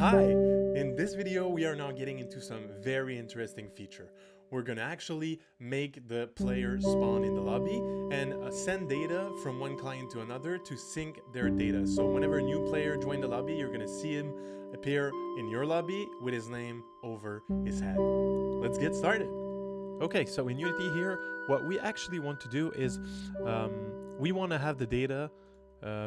Hi! In this video we are now getting into some very interesting feature. We're gonna actually make the player spawn in the lobby and send data from one client to another to sync their data. So whenever a new player joins the lobby, you're gonna see him appear in your lobby with his name over his head. Let's get started. Okay, so in Unity here, what we actually want to do is we want to have the data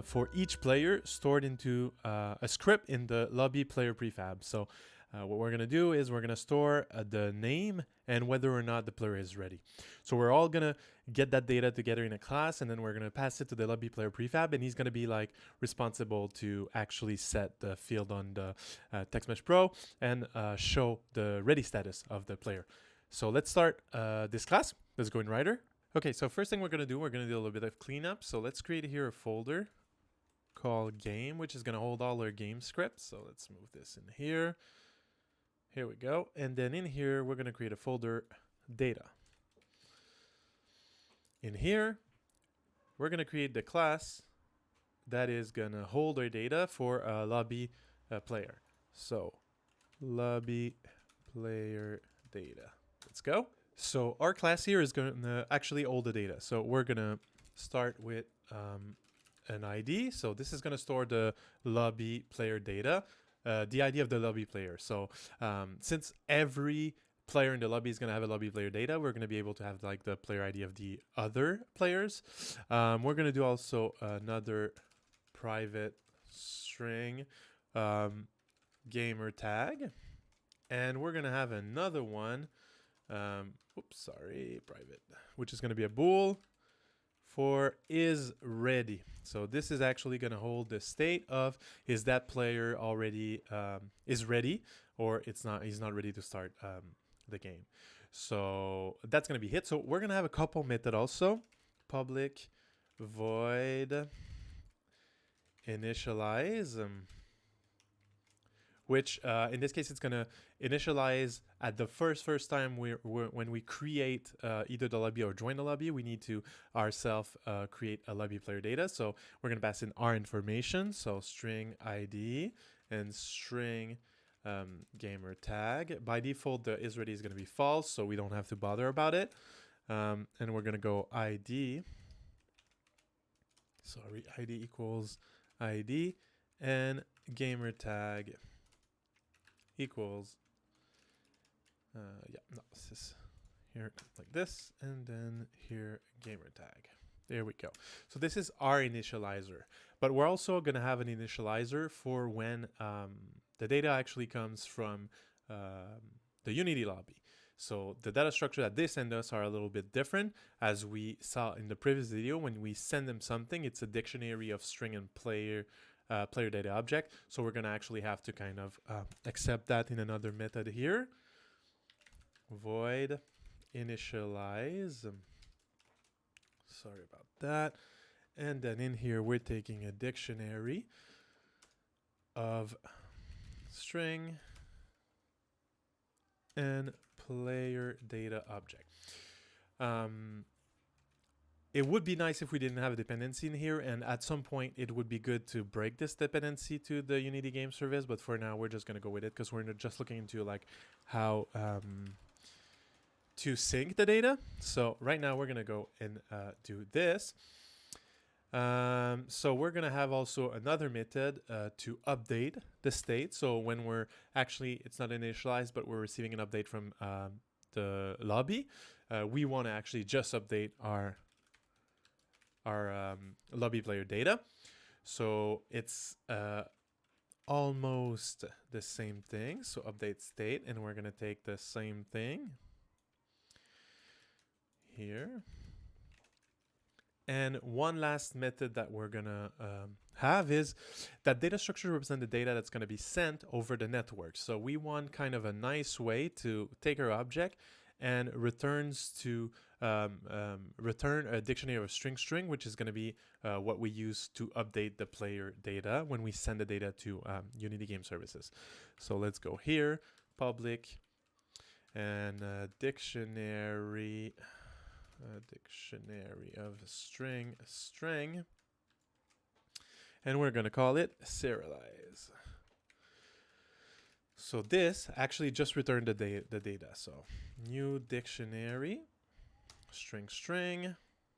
for each player stored into a script in the LobbyPlayer prefab. So what we're going to do is we're going to store the name and whether or not the player is ready. So we're all going to get that data together in a class, and then we're going to pass it to the LobbyPlayer prefab, and he's going to be like responsible to actually set the field on the TextMesh Pro and show the ready status of the player. So let's start this class. Let's go in Writer. Okay, so first thing we're going to do a little bit of cleanup. So let's create here a folder called game, which is going to hold all our game scripts. So let's move this in here. Here we go. And then in here, we're going to create a folder data. In here, we're going to create the class that is going to hold our data for a LobbyPlayer. So LobbyPlayerData. Let's go. So our class here is going to actually hold the data. So we're going to start with an ID. So this is going to store the LobbyPlayerData, the ID of the LobbyPlayer. So since every player in the lobby is going to have a LobbyPlayerData, we're going to be able to have like the player ID of the other players. We're going to do also another private string gamertag. And we're going to have another one. Private, which is going to be a bool for is ready. So this is actually going to hold the state of is that player already is ready or he's not ready to start the game. So that's going to be hit. So we're going to have a couple method also. Public void initialize, which in this case it's going to initialize at the first time when we create either the lobby or join the lobby. We need to ourselves create a LobbyPlayerData. So we're going to pass in our information, so string ID and string gamertag. By default, the isReady is going to be false, so we don't have to bother about it. And we're going to go ID. ID equals ID and gamertag equals this is here like this, and then here gamertag. There we go. So this is our initializer, but we're also going to have an initializer for when the data actually comes from the Unity lobby. So the data structure that they send us are a little bit different. As we saw in the previous video, when we send them something, it's a dictionary of string and player data object. So we're going to actually have to kind of accept that in another method here. Void initialize. Sorry about that. And then in here, we're taking a dictionary of string and player data object. It would be nice if we didn't have a dependency in here, and at some point it would be good to break this dependency to the Unity game service, but for now we're just going to go with it because we're just looking into like how to sync the data. So right now we're going to go and do this. So we're going to have also another method to update the state. So when we're actually, it's not initialized, but we're receiving an update from the lobby, we want to actually just update our LobbyPlayerData. So it's almost the same thing. So update state, and we're going to take the same thing here. And one last method that we're going to have is that data structure represents the data that's going to be sent over the network. So we want kind of a nice way to take our object and returns to return a dictionary of string, which is going to be what we use to update the player data when we send the data to Unity Game Services. So let's go here, public, and dictionary of string, and we're going to call it serialize. So this actually just returned the data. So new dictionary, string,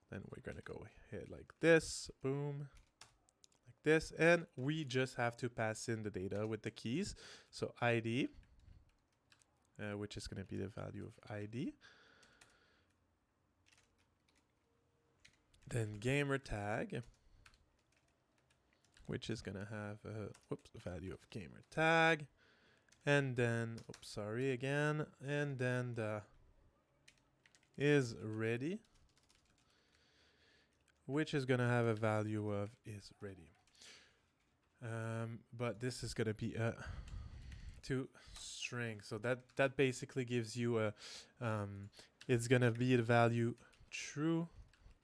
then we're gonna go ahead like this, boom, like this, and we just have to pass in the data with the keys. So ID, which is gonna be the value of ID. Then gamertag, which is gonna have a value of gamertag. And then, oops, sorry again, and then the is ready, which is gonna have a value of is ready. But this is gonna be a to string, so that basically gives you a it's gonna be the value true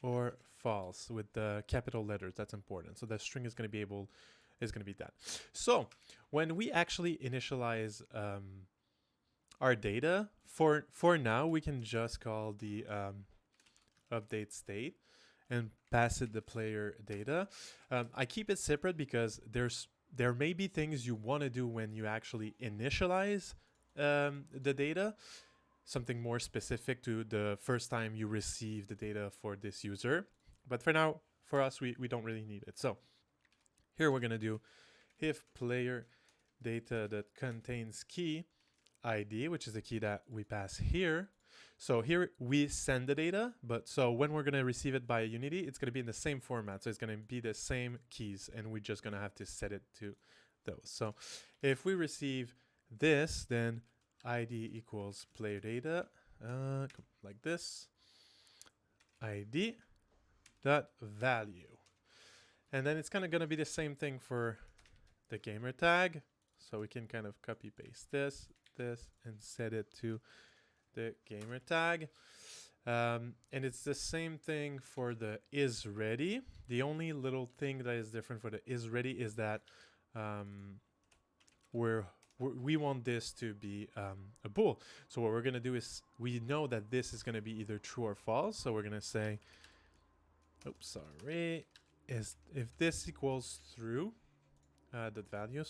or false with the capital letters. That's important. So the string is gonna be that. So when we actually initialize our data, for now we can just call the update state and pass it the player data. I keep it separate because there may be things you want to do when you actually initialize the data, something more specific to the first time you receive the data for this user. But for now, for us, we don't really need it. So here we're gonna do if player data that contains key ID, which is the key that we pass here. So here we send the data, but so when we're gonna receive it by Unity, it's gonna be in the same format. So it's gonna be the same keys, and we're just gonna have to set it to those. So if we receive this, then ID equals player data, like this, ID dot value. And then it's kind of gonna be the same thing for the gamer tag. So we can kind of copy paste this, and set it to the gamer tag. And it's the same thing for the is ready. The only little thing that is different for the is ready is that we want this to be a bool. So what we're gonna do is we know that this is gonna be either true or false. So we're gonna say, oops, sorry, is if this equals true, that value.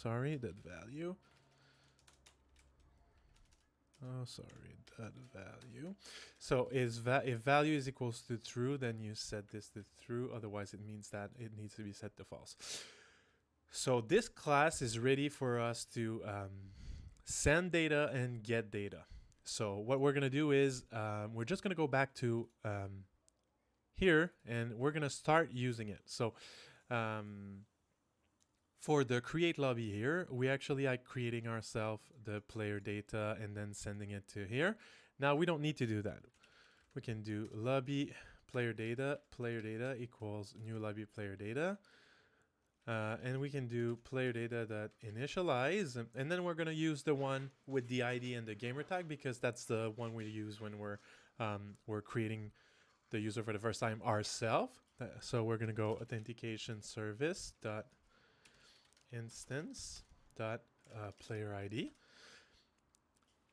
Oh, sorry, that value. So if value is equals to true, then you set this to true. Otherwise, it means that it needs to be set to false. So this class is ready for us to send data and get data. So what we're gonna do is we're just gonna go back to here, and we're gonna start using it. So for the create lobby here, we actually are creating ourselves the player data and then sending it to here. Now we don't need to do that. We can do player data equals new LobbyPlayerData. And we can do player data that initialize, and then we're gonna use the one with the ID and the gamer tag because that's the one we use when we're creating the user for the first time ourselves. So we're gonna go authentication service dot instance dot player ID,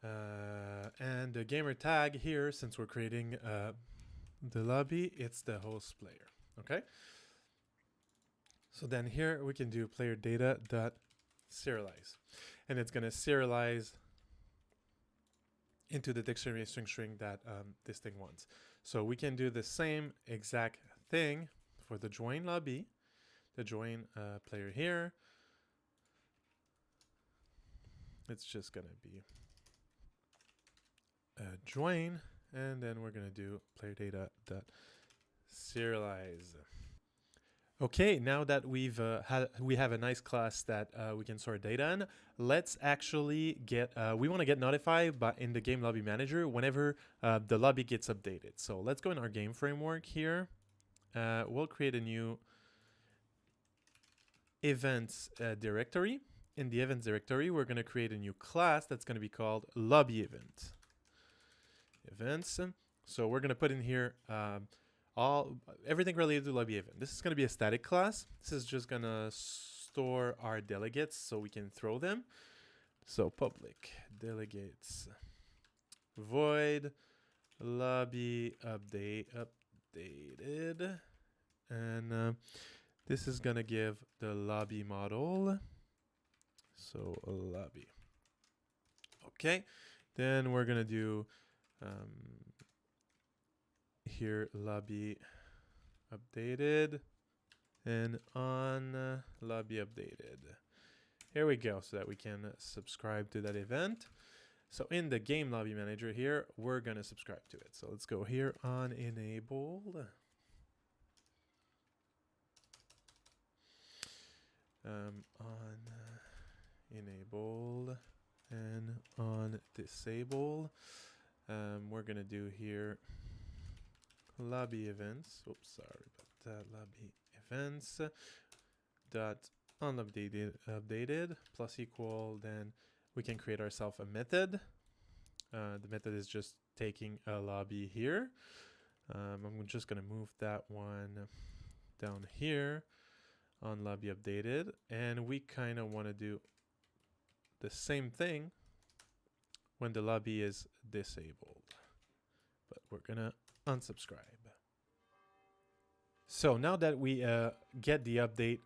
and the gamer tag here, since we're creating the lobby, it's the host player. Okay. So then here we can do player data dot serialize, and it's going to serialize into the dictionary string that this thing wants. So we can do the same exact thing for the join lobby, the join player here. It's just going to be a join, and then we're going to do player data dot serialize. Okay, now that we have a nice class that we can store data in, let's actually get, we want to get notified in the GameLobbyManager whenever the lobby gets updated. So let's go in our Gameframework here. We'll create a new events directory. In the events directory, we're going to create a new class that's going to be called LobbyEvent. Events. So we're going to put in here everything related to LobbyEvent. This is going to be a static class. This is just going to store our delegates so we can throw them. So public delegates void lobby updated, and this is going to give the lobby model. So lobby Okay, then we're gonna do here lobby updated and on lobby updated. Here we go, so that we can subscribe to that event. So in the GameLobbyManager here, we're gonna subscribe to it. So let's go here on enabled. On enabled and on disable. We're gonna do here lobby events. Oops, sorry about that. Lobby events dot OnLobbyUpdated plus equal. Then we can create ourselves a method. The method is just taking a lobby here. I'm just gonna move that one down here on lobby updated, and we kind of want to do the same thing when the lobby is disabled, but we're gonna unsubscribe. So now that we get the update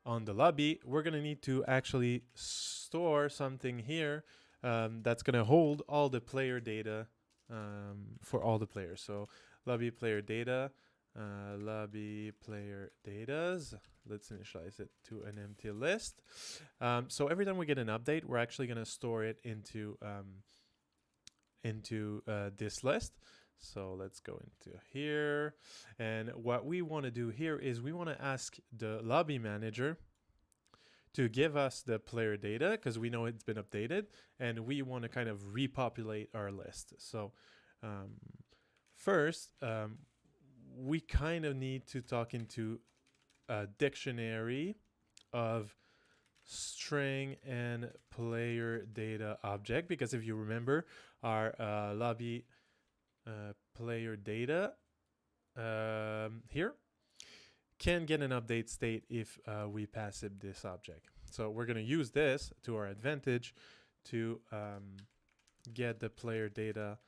on the lobby, we're gonna need to actually store something here that's gonna hold all the player data for all the players. So LobbyPlayerData, LobbyPlayerDatas. Let's initialize it to an empty list. So every time we get an update, we're actually going to store it into this list. So let's go into here. And what we want to do here is we want to ask the LobbyManager to give us the player data because we know it's been updated, and we want to kind of repopulate our list. So first, we kind of need to talk into a dictionary of string and player data object, because if you remember, our lobby player data here can get an update state if we pass it this object. So we're going to use this to our advantage to get the player data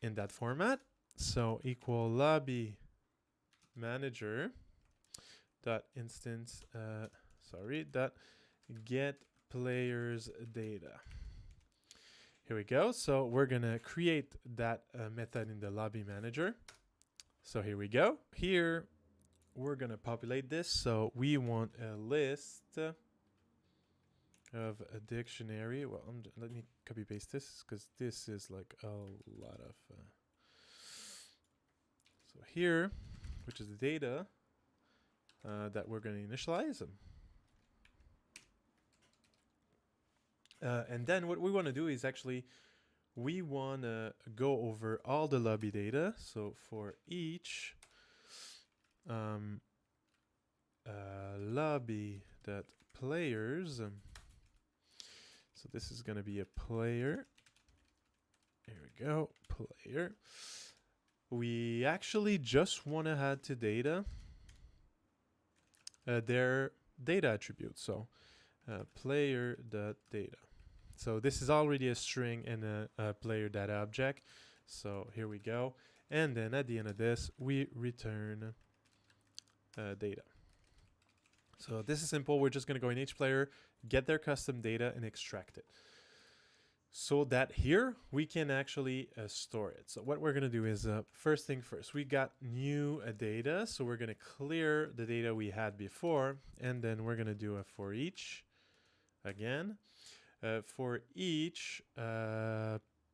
in that format. So equal LobbyManager dot instance dot get players data. Here we go. So we're gonna create that method in the LobbyManager. So here we go. Here we're gonna populate this. So we want a list of a dictionary. Well, let me copy paste this because this is like a lot of so here, which is the data that we're going to initialize. And then what we want to do is actually, we want to go over all the lobby data. So for each lobby.players, so this is going to be a player. Here we go, player. We actually just want to add to data their data attribute. So player.data. So this is already a string and a player data object. So here we go. And then at the end of this, we return data. So this is simple. We're just going to go in each player, get their custom data, and extract it, so that here we can actually store it. So what we're going to do is first thing first, we got new data. So we're going to clear the data we had before, and then we're going to do a for each again. For each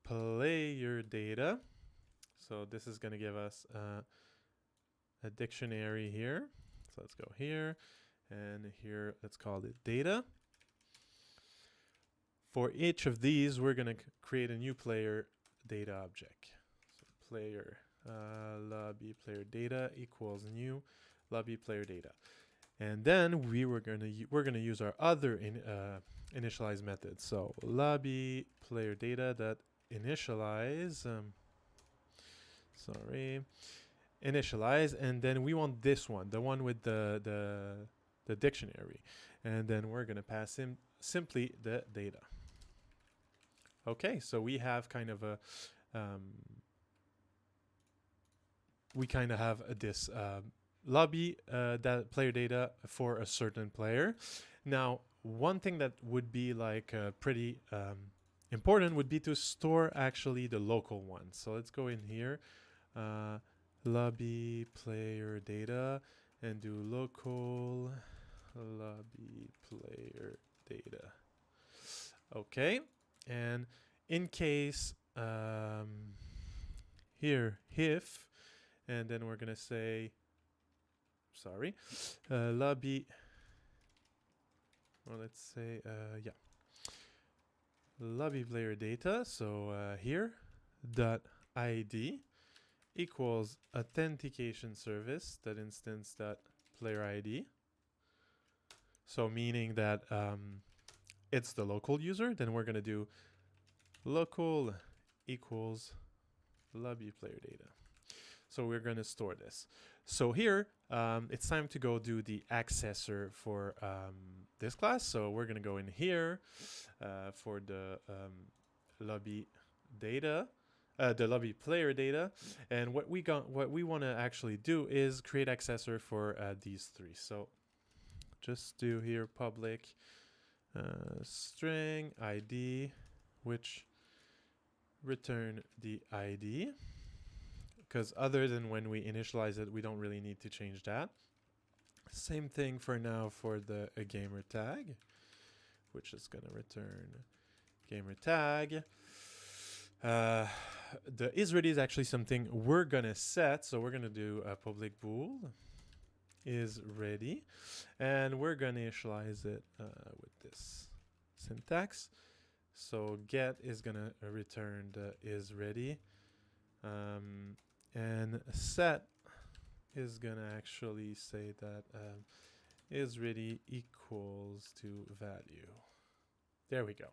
player data. So this is going to give us a dictionary here. So let's go here, and here let's call it data. For each of these, we're going to create a new player data object. So player LobbyPlayerData equals new LobbyPlayerData, and then we're going to use our other initialize method. So LobbyPlayerData that initialize. Initialize, and then we want this one, the one with the dictionary, and then we're going to pass him simply the data. Okay, so we have kind of a this lobby that player data for a certain player. Now, one thing that would be like pretty important would be to store actually the local one. So let's go in here, LobbyPlayerData, and do local LobbyPlayerData. Okay, and in case here if, and then we're gonna say, sorry, lobby, or let's say yeah, LobbyPlayerData. So here dot id equals authentication service, that instance dot player id. So meaning that it's the local user. Then we're gonna do local equals LobbyPlayerData. So we're gonna store this. So here it's time to go do the accessor for this class. So we're gonna go in here for the lobby data, the LobbyPlayerData, and what we want to actually do is create accessor for these three. So just do here public string ID, which return the ID, because other than when we initialize it, we don't really need to change that. Same thing for now for the gamer tag, which is going to return gamer tag. The isReady is actually something we're going to set. So we're going to do a public bool isReady, and we're going to initialize it with this syntax. So get is going to return the isReady, and set is going to actually say that isReady equals to value. There we go.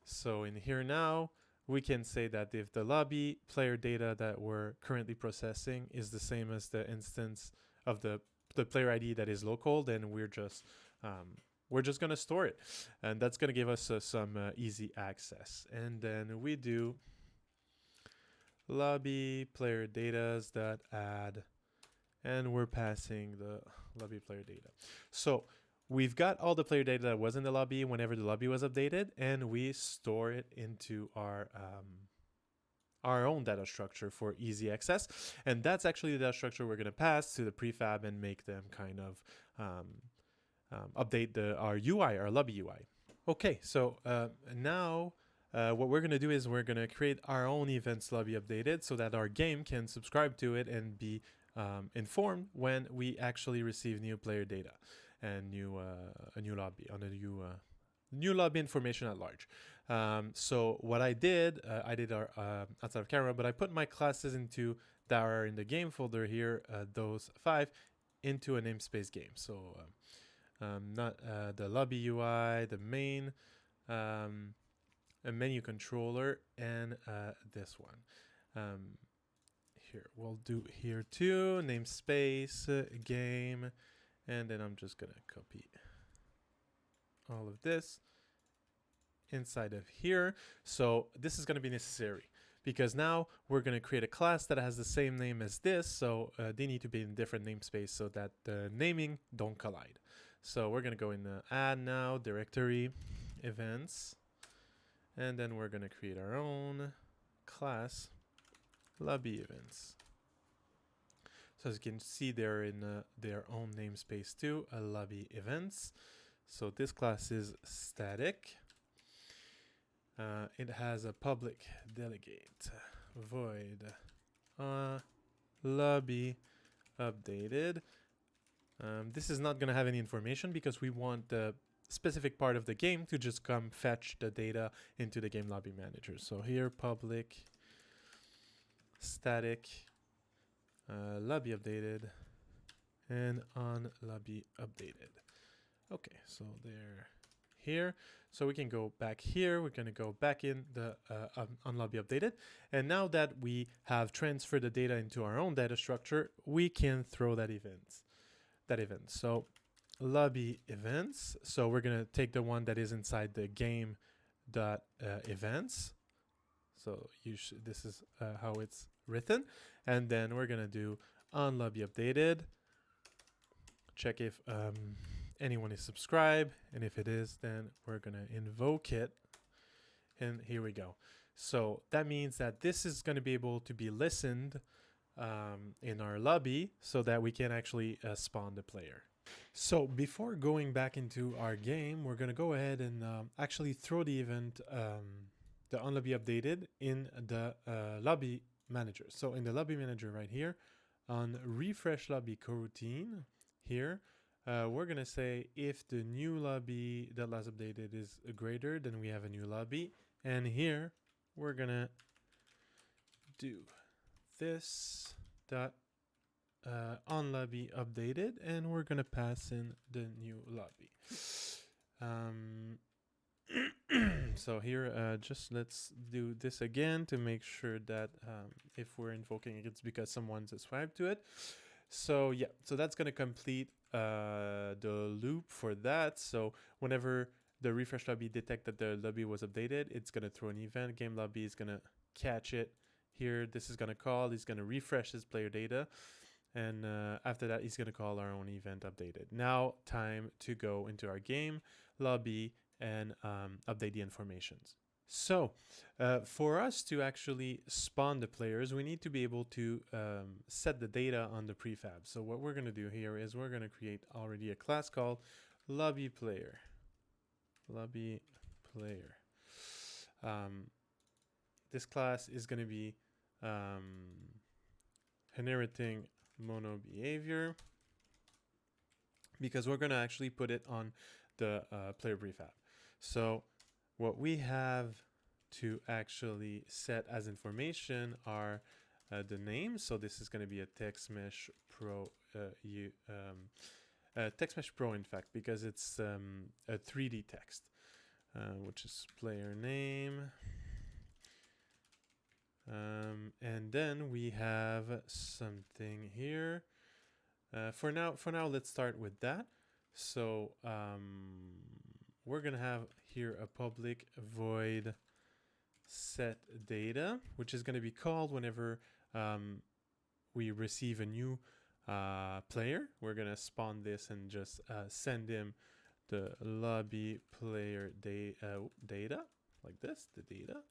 So in here now, we can say that if the lobby player data that we're currently processing is the same as the instance of the player ID that is local, then we're just going to store it, and that's going to give us some easy access. And then we do LobbyPlayerData.add, and we're passing the LobbyPlayerData. So we've got all the player data that was in the lobby whenever the lobby was updated, and we store it into our own data structure for easy access. And that's actually the data structure we're going to pass to the prefab and make them kind of update our UI, our lobby UI. Okay, so now what we're going to do is we're going to create our own events LobbyUpdated so that our game can subscribe to it and be informed when we actually receive new player data and a new lobby on a new lobby information at large. So what I did our outside of camera, but I put my classes into that are in the game folder here, those 5, into a namespace game. So not the lobby UI, the main, a menu controller, and this one. Here we'll do here too, namespace, game, and then I'm just gonna copy all of this inside of here. So this is gonna be necessary because now we're gonna create a class that has the same name as this. So they need to be in different namespace so that the naming don't collide. So we're gonna go in add now, directory, events, and then we're gonna create our own class, lobby events. So as you can see, they're in their own namespace too, lobby events. So this class is static. It has a public delegate void lobby updated. This is not going to have any information because we want the specific part of the game to just come fetch the data into the GameLobbyManager. So here, public static lobby updated and on lobby updated. Okay, so they're here. So we can go back here. We're going to go back in the on lobby updated. And now that we have transferred the data into our own data structure, we can throw that event. So lobby events. So we're going to take the one that is inside the game events. So this is how it's written. And then we're going to do on lobby updated. Check if anyone is subscribed. And if it is, then we're going to invoke it. and here we go. So that means that this is going to be able to be listened in our lobby so that we can actually spawn the player. So before going back into our game, we're going to go ahead and actually throw the event, the OnLobbyUpdated, in the LobbyManager. So in the LobbyManager right here, on refresh lobby coroutine here, we're going to say if the new lobby that last updated is greater, then we have a new lobby. And here we're going to do this dot OnLobbyUpdated, and we're going to pass in the new lobby. So here, just let's do this again to make sure that if we're invoking it, it's because someone subscribed to it. So yeah, so that's going to complete the loop for that. So whenever the refresh lobby detect that the lobby was updated, it's going to throw an event. GameLobby is going to catch it here. This is going to call. He's going to refresh his player data. And after that, he's going to call our own event updated. Now, time to go into our game lobby and update the informations. So for us to actually spawn the players, we need to be able to set the data on the prefab. So what we're going to do here is we're going to create already a class called LobbyPlayer. LobbyPlayer. This class is going to be inheriting mono behavior, because we're going to actually put it on the player prefab. So what we have to actually set as information are the names. So this is going to be a TextMesh Pro, TextMesh Pro, in fact, because it's a 3D text, which is player name. And then we have something here. For now, let's start with that. So we're gonna have here a public void set data, which is gonna be called whenever we receive a new player. We're gonna spawn this and just send him the LobbyPlayer data, like this, the data.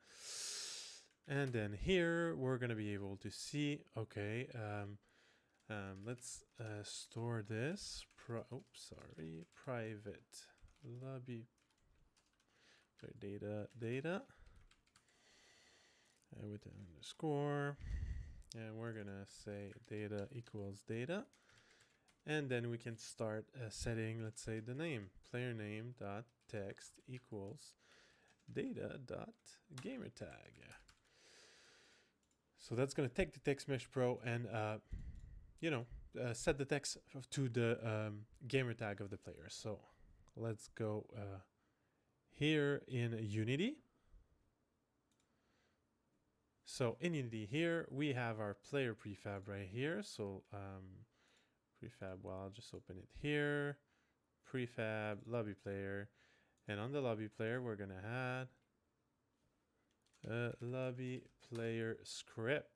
And then here we're going to be able to see, okay, let's store this, private lobby data with an underscore, and we're going to say data equals data. And then we can start setting, let's say, the name, player name dot text equals data dot gamertag. So that's going to take the TextMesh Pro and, set the text to the gamertag of the player. So let's go here in Unity. So in Unity here, we have our player prefab right here. So prefab, well, I'll just open it here. Prefab, LobbyPlayer. And on the LobbyPlayer, we're going to add LobbyPlayer script,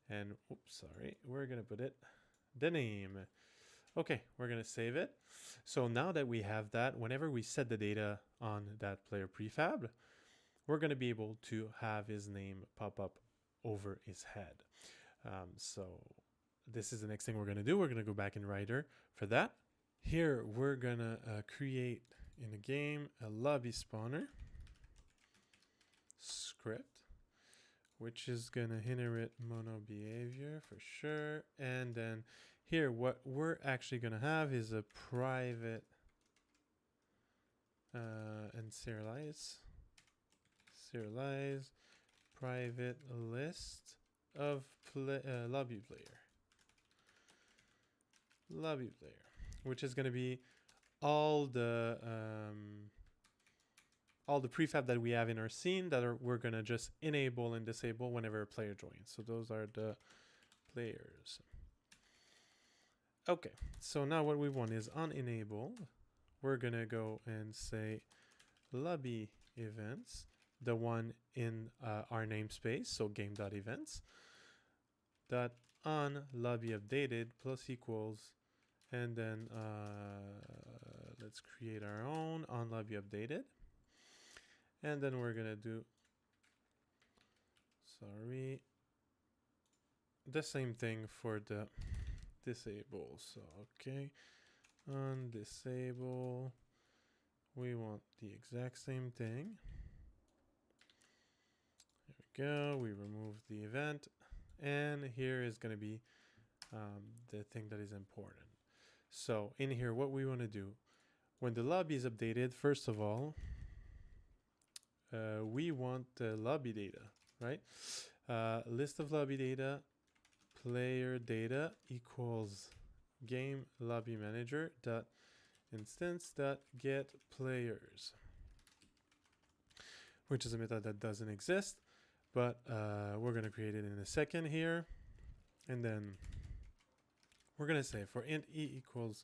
and we're gonna put it the name. Okay, we're gonna save it. So now that we have that, whenever we set the data on that player prefab, we're gonna be able to have his name pop up over his head. So this is the next thing we're gonna do. We're gonna go back in Writer for that. Here we're gonna create in the game a LobbySpawner script, which is gonna inherit mono behavior for sure. And then here what we're actually gonna have is a private and serialize private list of LobbyPlayer, which is gonna be all the prefab that we have in our scene that we're going to just enable and disable whenever a player joins. So those are the players. Okay, so now what we want is on enable, we're going to go and say lobby events, the one in our namespace, so game.events, dot on LobbyUpdated plus equals, and then let's create our own on LobbyUpdated. And then we're going to do sorry, the same thing for the disable. So, okay, on disable, we want the exact same thing. There we go, we remove the event, and here is going to be the thing that is important. So in here, what we want to do, when the lobby is updated, first of all, we want the lobby data, right? List of lobby data, player data equals GameLobbyManager dot instance dot get players, which is a method that doesn't exist, but we're going to create it in a second here. And then we're going to say for int e equals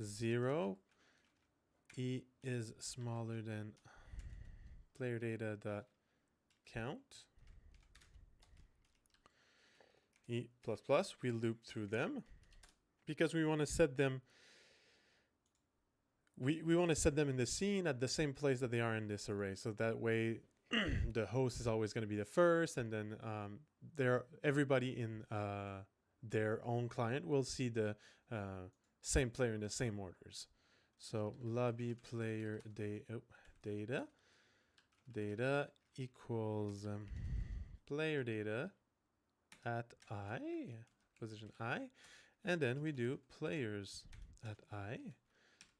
0, e is smaller than player data dot count, e plus plus, we loop through them because we want to set them, we want to set them in the scene at the same place that they are in this array, so that way the host is always going to be the first, and then everybody in their own client will see the same player in the same orders. So LobbyPlayerData data equals player data at I, position I, and then we do players at I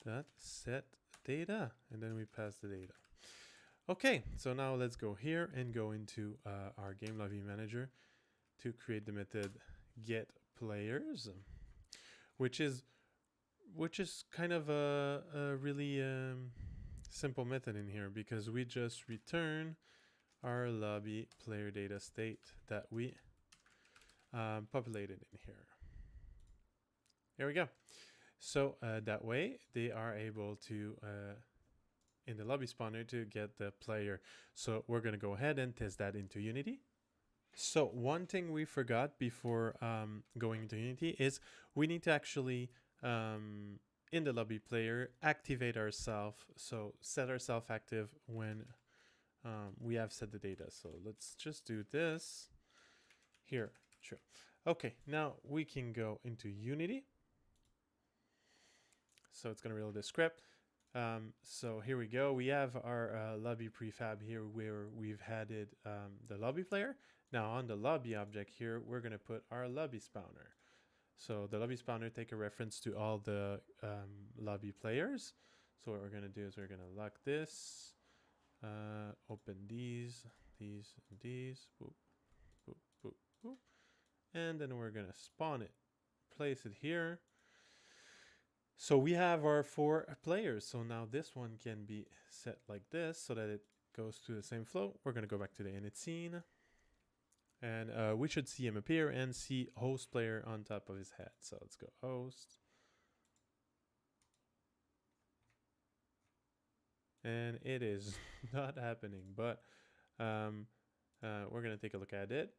dot set data, and then we pass the data. Okay, so now let's go here and go into our GameLobbyManager to create the method get players, which is kind of a really simple method in here, because we just return our lobby player data state that we populated in here. There we go. So that way they are able to in the LobbySpawner to get the player. So we're going to go ahead and test that into Unity. So one thing we forgot before going into Unity is we need to actually in the lobby player activate ourselves, so set ourselves active when we have set the data. So let's just do this here. True. Okay, now we can go into Unity. So it's going to reload the script. So here we go. We have our lobby prefab here where we've added the lobby player. Now on the lobby object here, we're going to put our LobbySpawner. So the LobbySpawner take a reference to all the lobby players. So what we're going to do is we're going to lock this, open these, and these, boop, boop, boop, boop. And then we're going to spawn it, place it here. So we have our 4 players. So now this one can be set like this so that it goes to the same flow. We're going to go back to the init scene. And we should see him appear and see host player on top of his head. So let's go host. And it is not happening, but we're going to take a look at it.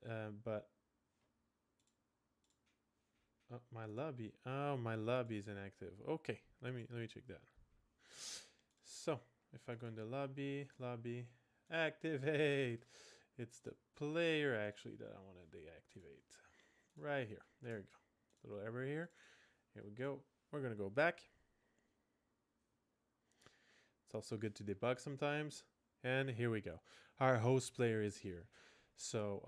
Oh, my lobby is inactive. Okay, let me check that. So if I go into lobby activate, it's the player actually that I want to deactivate. Right here. There we go. Little error here. Here we go. We're going to go back. It's also good to debug sometimes. And here we go. Our host player is here. So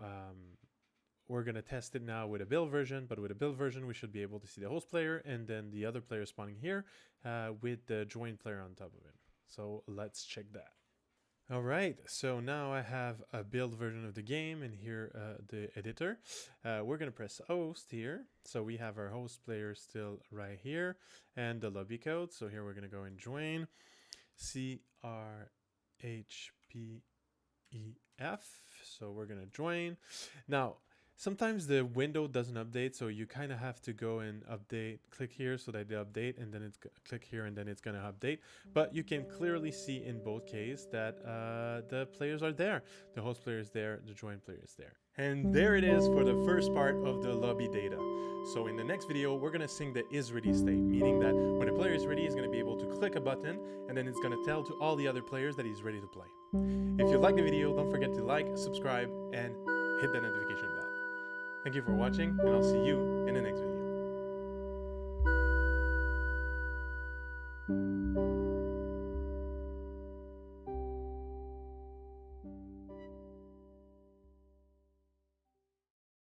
we're going to test it now with a build version, but with a build version, we should be able to see the host player and then the other player spawning here with the join player on top of him. So let's check that. All right, so now I have a build version of the game, and here the editor. We're going to press host here. So we have our host player still right here and the lobby code. So here we're going to go and join CRHPEF. So we're going to join. Now, sometimes the window doesn't update, so you kind of have to go and update, click here so that they update, and then it's click here and then it's going to update. But you can clearly see in both cases that the players are there. The host player is there, the join player is there. And there it is for the first part of the lobby data. So in the next video, we're going to sync the isReady state, meaning that when a player is ready, he's going to be able to click a button, and then it's going to tell to all the other players that he's ready to play. If you like the video, don't forget to like, subscribe, and hit that notification bell. Thank you for watching, and I'll see you in the next video.